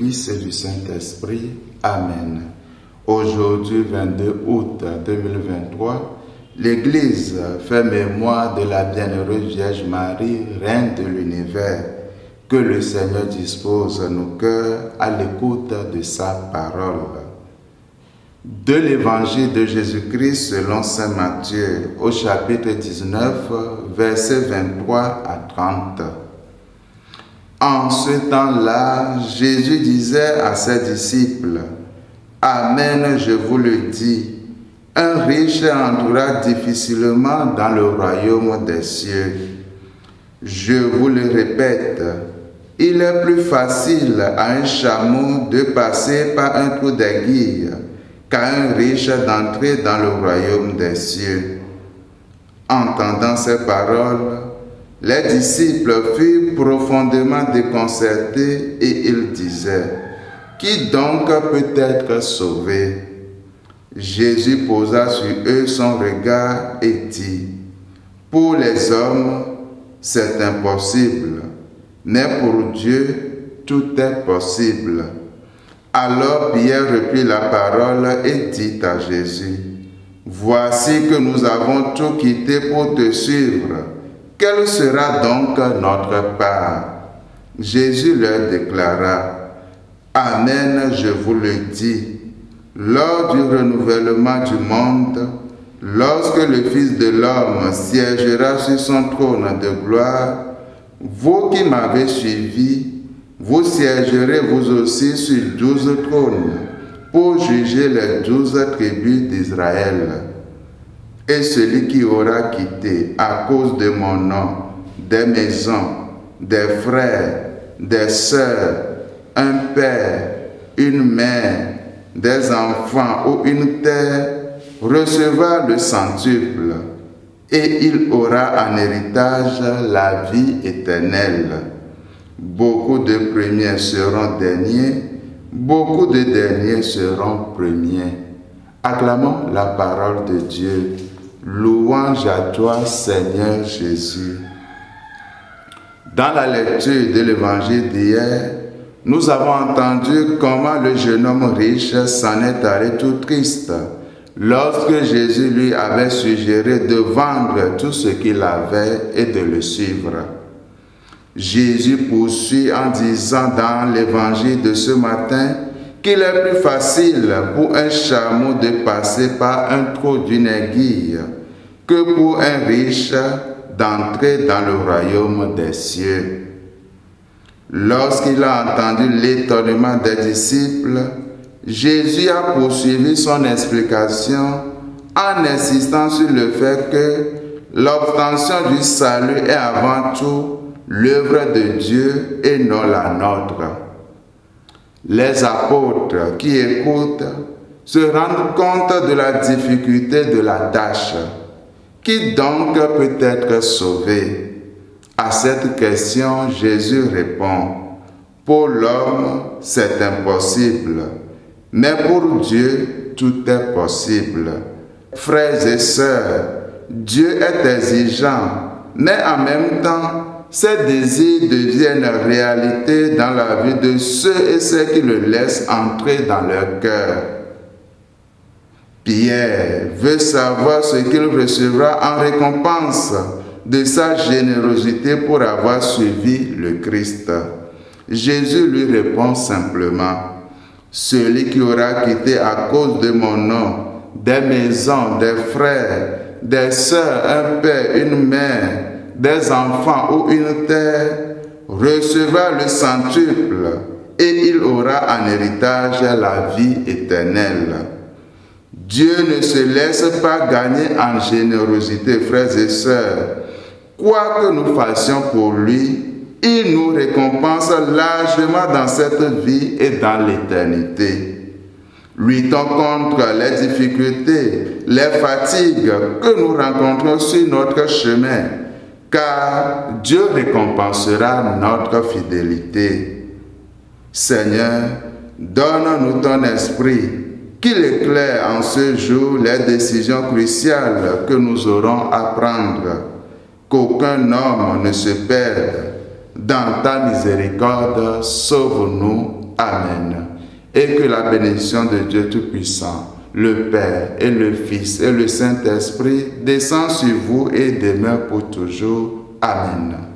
Fils et du Saint-Esprit. Amen. Aujourd'hui, 22 août 2023, l'Église fait mémoire de la bienheureuse Vierge Marie, Reine de l'Univers. Que le Seigneur dispose nos cœurs à l'écoute de sa parole. De l'Évangile de Jésus-Christ selon saint Matthieu, au chapitre 19, versets 23 à 30. En ce temps-là, Jésus disait à ses disciples, « Amen, je vous le dis, un riche entrera difficilement dans le royaume des cieux. Je vous le répète, il est plus facile à un chameau de passer par un trou d'aiguille qu'à un riche d'entrer dans le royaume des cieux. » Entendant ces paroles, les disciples furent profondément déconcertés et ils disaient, « Qui donc peut être sauvé ?» Jésus posa sur eux son regard et dit, « Pour les hommes, c'est impossible, mais pour Dieu, tout est possible. » Alors Pierre reprit la parole et dit à Jésus, « Voici que nous avons tout quitté pour te suivre. Quelle sera donc notre part ?» Jésus leur déclara, « Amen, je vous le dis, lors du renouvellement du monde, lorsque le Fils de l'homme siégera sur son trône de gloire, vous qui m'avez suivi, vous siégerez vous aussi sur 12 trônes pour juger les 12 tribus d'Israël. Et celui qui aura quitté à cause de mon nom des maisons, des frères, des sœurs, un père, une mère, des enfants ou une terre, recevra le centuple, et il aura en héritage la vie éternelle. Beaucoup de premiers seront derniers, beaucoup de derniers seront premiers. » Acclamons la parole de Dieu. Louange à toi, Seigneur Jésus. Dans la lecture de l'évangile d'hier, nous avons entendu comment le jeune homme riche s'en est allé tout triste lorsque Jésus lui avait suggéré de vendre tout ce qu'il avait et de le suivre. Jésus poursuit en disant dans l'évangile de ce matin qu'il est plus facile pour un chameau de passer par un trou d'une aiguille que pour un riche d'entrer dans le royaume des cieux. Lorsqu'il a entendu l'étonnement des disciples, Jésus a poursuivi son explication en insistant sur le fait que l'obtention du salut est avant tout l'œuvre de Dieu et non la nôtre. Les apôtres qui écoutent se rendent compte de la difficulté de la tâche. Qui donc peut être sauvé? À cette question, Jésus répond, « Pour l'homme, c'est impossible, mais pour Dieu, tout est possible. » Frères et sœurs, Dieu est exigeant, mais en même temps, ses désirs deviennent réalité dans la vie de ceux et celles qui le laissent entrer dans leur cœur. Pierre veut savoir ce qu'il recevra en récompense de sa générosité pour avoir suivi le Christ. Jésus lui répond simplement, « Celui qui aura quitté à cause de mon nom des maisons, des frères, des sœurs, un père, une mère, des enfants ou une terre, recevra le centuple et il aura en héritage la vie éternelle. » Dieu ne se laisse pas gagner en générosité, frères et sœurs. Quoi que nous fassions pour lui, il nous récompense largement dans cette vie et dans l'éternité. Luttons contre les difficultés, les fatigues que nous rencontrons sur notre chemin, car Dieu récompensera notre fidélité. Seigneur, donne-nous ton esprit, qu'il éclaire en ce jour les décisions cruciales que nous aurons à prendre. Qu'aucun homme ne se perde. Dans ta miséricorde, sauve-nous. Amen. Et que la bénédiction de Dieu Tout-Puissant, le Père et le Fils et le Saint-Esprit descendent sur vous et demeurent pour toujours. Amen.